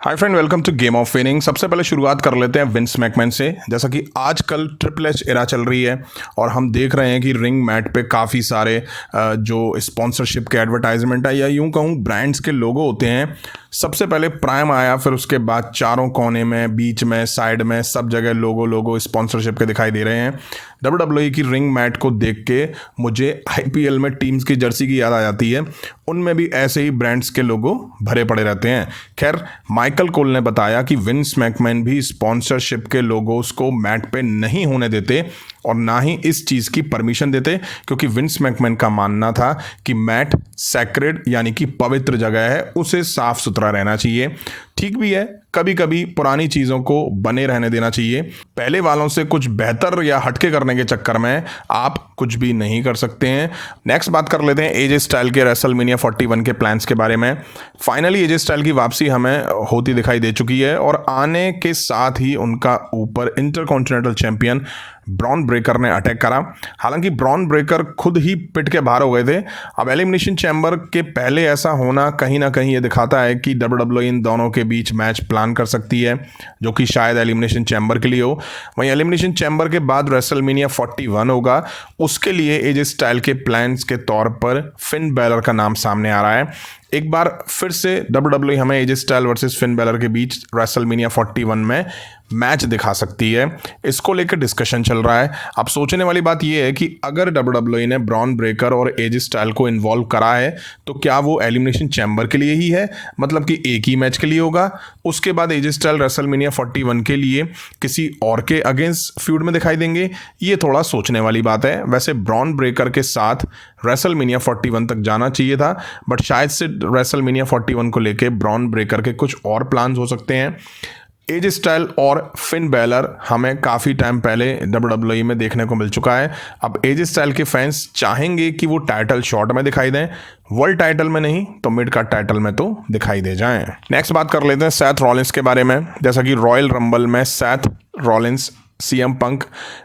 Hi friend, welcome to game of winning. सबसे पहले शुरुआत कर लेते हैं विंस मैकमैन से। जैसा कि आजकल ट्रिपल एच एरा चल रही है और हम देख रहे हैं कि रिंग मैट पे काफ़ी सारे जो स्पॉन्सरशिप के एडवर्टाइजमेंट है या यूं कहूँ ब्रांड्स के लोगो होते हैं। सबसे पहले प्राइम आया, फिर उसके बाद चारों कोने में, बीच में, साइड में, सब जगह लोगो स्पॉन्सरशिप के दिखाई दे रहे हैं। WWE की रिंग मैट को देख के मुझे IPL में टीम्स की जर्सी की याद आ जाती है। उनमें भी ऐसे ही ब्रांड्स के लोगो भरे पड़े रहते हैं। खैर, माइकल कोल ने बताया कि विंस मैकमैन भी स्पॉन्सरशिप के लोगोस को मैट पे नहीं होने देते और ना ही इस चीज़ की परमिशन देते, क्योंकि विंस मैकमैन का मानना था कि मैट सैक्रेड यानी कि पवित्र जगह है, उसे साफ सुथरा रहना चाहिए। ठीक भी है, कभी कभी पुरानी चीज़ों को बने रहने देना चाहिए। पहले वालों से कुछ बेहतर या हटके करने के चक्कर में आप कुछ भी नहीं कर सकते हैं। नेक्स्ट बात कर लेते हैं एजे स्टाइल के रेसलमेनिया 41 के प्लान्स के बारे में। फाइनली एजे स्टाइल की वापसी हमें होती दिखाई दे चुकी है और आने के साथ ही उनका ऊपर इंटरकॉन्टिनेंटल चैंपियन ब्रॉन ब्रेकर ने अटैक करा। हालांकि ब्रॉन ब्रेकर खुद ही पिट के बाहर हो गए थे। अब एलिमिनेशन चैम्बर के पहले ऐसा होना कहीं ना कहीं ये दिखाता है कि WWE इन दोनों के बीच मैच प्लान कर सकती है, जो कि शायद एलिमिनेशन चैम्बर के लिए हो। वहीं एलिमिनेशन चैम्बर के बाद रेसलमेनिया 41 होगा, उसके लिए एजे स्टाइल के प्लान्स के तौर पर फिन बैलर का नाम सामने आ रहा है। एक बार फिर से WWE हमें एजे स्टाइल वर्सेस फिन बैलर के बीच रेसलमेनिया 41 में मैच दिखा सकती है। इसको लेकर डिस्कशन चल रहा है। अब सोचने वाली बात यह है कि अगर WWE ने ब्रॉन ब्रेकर और एजे स्टाइल को इन्वॉल्व करा है तो क्या वो एलिमिनेशन चैम्बर के लिए ही है, मतलब कि एक ही मैच के लिए होगा। उसके बाद एजे स्टाइल रेसलमेनिया 41 के लिए किसी और के अगेंस्ट फ्यूड में दिखाई देंगे। ये थोड़ा सोचने वाली बात है। वैसे ब्रॉन ब्रेकर के साथ रेसलमेनिया 41 तक जाना चाहिए था, बट शायद से रेसलमेनिया 41 को लेके ब्रॉन ब्रेकर के कुछ और प्लान्स हो सकते हैं। एजे स्टाइल और फिन बैलर हमें काफ़ी टाइम पहले WWE में देखने को मिल चुका है। अब एजे स्टाइल के फैंस चाहेंगे कि वो टाइटल शॉट में दिखाई दें, वर्ल्ड टाइटल में नहीं तो मिड कार्ड टाइटल में तो दिखाई दे जाएं। नेक्स्ट बात कर लेते हैं सेथ रॉलिंस के बारे में। जैसा कि रॉयल रंबल में सेथ रॉलिंस, CM पंक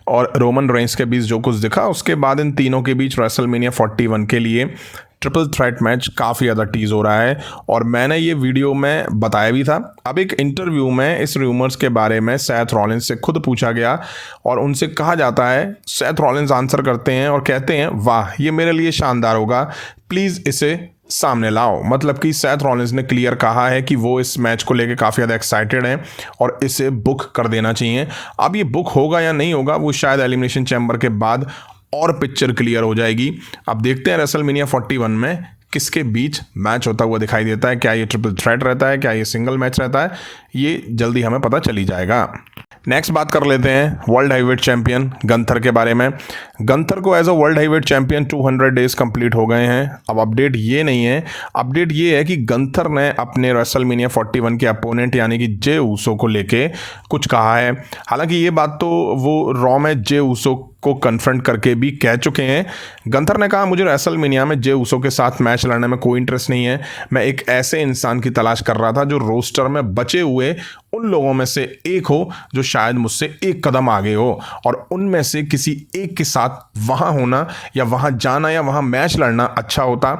और रोमन रेंस के बीच जो कुछ दिखा, उसके बाद इन तीनों के बीच रेसलमेनिया 41 के लिए ट्रिपल थ्रेट मैच काफ़ी ज़्यादा टीज हो रहा है और मैंने ये वीडियो में बताया भी था। अब एक इंटरव्यू में इस रूमर्स के बारे में सेथ रॉलिंस से खुद पूछा गया और उनसे कहा जाता है, सेथ रॉलिंस आंसर करते हैं और कहते हैं, वाह ये मेरे लिए शानदार होगा, प्लीज़ इसे सामने लाओ। मतलब कि सेथ रॉलिंस ने क्लियर कहा है कि वो इस मैच को लेके काफ़ी ज़्यादा एक्साइटेड हैं और इसे बुक कर देना चाहिए। अब ये बुक होगा या नहीं होगा वो शायद एलिमिनेशन चैम्बर के बाद और पिक्चर क्लियर हो जाएगी। अब देखते हैं रेसलमेनिया 41 में किसके बीच मैच होता हुआ दिखाई देता है। क्या ये ट्रिपल थ्रेट रहता है, क्या ये सिंगल मैच रहता है, ये जल्दी हमें पता चली जाएगा। नेक्स्ट बात कर लेते हैं वर्ल्ड हाईवेट चैंपियन गंथर के बारे में। गंथर को as a world heavyweight champion 200 days complete हो गए हैं। अब अपडेट ये नहीं है, अपडेट ये है कि गंथर ने अपने रेसलमेनिया 41 के अपोनेंट यानी कि जे ऊसो को लेके कुछ कहा है। हालांकि ये बात तो वो रॉ में जे ऊसो को कन्फ्रंट करके भी कह चुके हैं। गंथर ने कहा, मुझे रेसलमेनिया में जे ऊसो के साथ मैच लड़ने में कोई इंटरेस्ट नहीं है। मैं एक ऐसे इंसान की तलाश कर रहा था जो रोस्टर में बचे हुए उन लोगों में से एक हो जो शायद मुझसे एक कदम आगे हो, और उनमें से किसी एक के साथ वहां होना या वहां जाना या वहां मैच लड़ना अच्छा होता।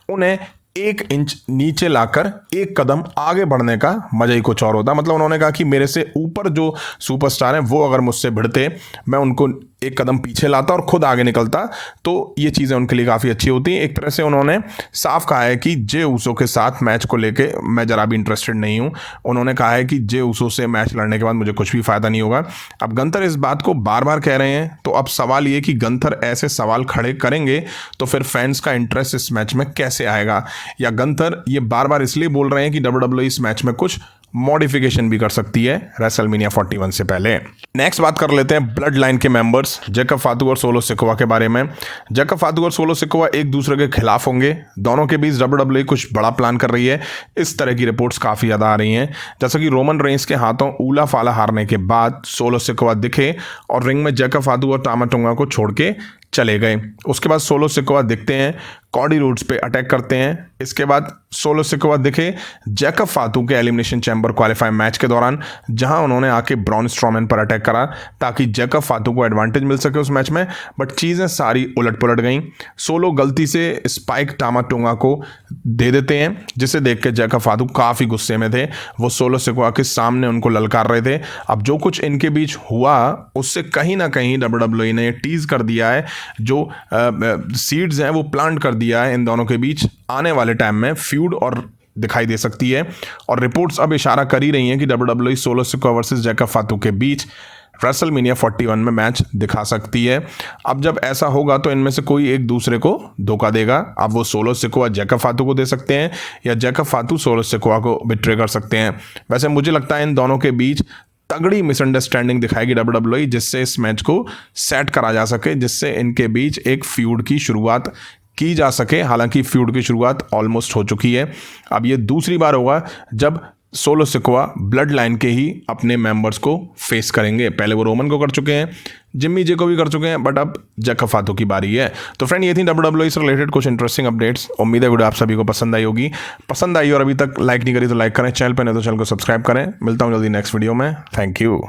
उन्हें 1 इंच नीचे लाकर एक कदम आगे बढ़ने का मजा ही कुछ और होता। मतलब उन्होंने कहा कि मेरे से ऊपर जो सुपरस्टार हैं वो अगर मुझसे भिड़ते, मैं उनको एक कदम पीछे लाता और खुद आगे निकलता, तो ये चीज़ें उनके लिए काफ़ी अच्छी होती हैं। एक तरह से उन्होंने साफ कहा है कि जे ऊसो के साथ मैच को लेके मैं ज़रा भी इंटरेस्टेड नहीं हूँ। उन्होंने कहा है कि जे ऊसो से मैच लड़ने के बाद मुझे कुछ भी फ़ायदा नहीं होगा। अब गंथर इस बात को बार बार कह रहे हैं, तो अब सवाल ये कि गंथर ऐसे सवाल खड़े करेंगे तो फिर फैंस का इंटरेस्ट इस मैच में कैसे आएगा, या गंथर ये बार बार इसलिए बोल रहे हैं कि WWE इस मैच में कुछ मॉडिफिकेशन भी कर सकती है रेसलमेनिया 41 से पहले। नेक्स्ट बात कर लेते हैं ब्लड लाइन के मेंबर्स जैकब फातू और सोलो सिकोवा के बारे में। जैकब फातू और सोलो सिकोवा एक दूसरे के खिलाफ होंगे, दोनों के बीच WWE कुछ बड़ा प्लान कर रही है। इस तरह की रिपोर्ट्स काफ़ी ज़्यादा आ रही हैं। जैसा कि रोमन रेंस के हाथों ऊला फाला हारने के बाद सोलो सिकोवा दिखे और रिंग में जैकब फातू और टामा टोंगा को छोड़ के चले गए। उसके बाद सोलो सिकोआ दिखते हैं, कॉडी रोड्स पे अटैक करते हैं। इसके बाद सोलो सिकोआ दिखे जैकब फातू के एलिमिनेशन चैम्बर क्वालिफाई मैच के दौरान, जहां उन्होंने आके ब्रॉन स्ट्रॉमैन पर अटैक करा ताकि जैकब फातू को एडवांटेज मिल सके उस मैच में, बट चीज़ें सारी उलट पुलट गई। सोलो गलती से स्पाइक टामाटोंगा को दे देते हैं, जिसे देख के जैकब फातू काफ़ी गुस्से में थे। वो सोलो सिकोआ के सामने उनको ललकार रहे थे। अब जो कुछ इनके बीच हुआ उससे कहीं ना कहीं WWE ने टीज कर दिया है, जो सीड्स हैं वो प्लांट कर दिया है इन दोनों के बीच आने वाले टाइम में फ्यूड और दिखाई दे सकती है। और रिपोर्ट्स अब इशारा कर ही रही हैं कि WWE Solo Sikoa versus Jacob Fatu के बीच रेसलमेनिया 41 में मैच दिखा सकती है। अब जब ऐसा होगा तो इनमें से कोई एक दूसरे को धोखा देगा। अब वो सोलो सिकोआ जैकब फातू को दे सकते हैं या जैकब फातू सोलो सिकोआ को बिट्रे कर सकते हैं। वैसे मुझे लगता है इन दोनों के बीच तगड़ी मिसअंडरस्टैंडिंग दिखाएगी WWE, जिससे इस मैच को सेट करा जा सके, जिससे इनके बीच एक फ्यूड की शुरुआत की जा सके। हालांकि फ्यूड की शुरुआत ऑलमोस्ट हो चुकी है। अब ये दूसरी बार होगा जब सोलो सिकोआ ब्लड लाइन के ही अपने मेंबर्स को फेस करेंगे। पहले वो रोमन को कर चुके हैं, जिम्मी जे को भी कर चुके हैं, बट अब जैकब फातू की बारी है। तो फ्रेंड, ये थी WWE से रिलेटेड कुछ इंटरेस्टिंग अपडेट्स। उम्मीद है वीडियो आप सभी को पसंद आई होगी। पसंद आई और अभी तक लाइक नहीं करी तो लाइक करें, चैनल पर नहीं तो चैनल को सब्सक्राइब करें। मिलता हूँ जल्दी नेक्स्ट वीडियो में। Thank you.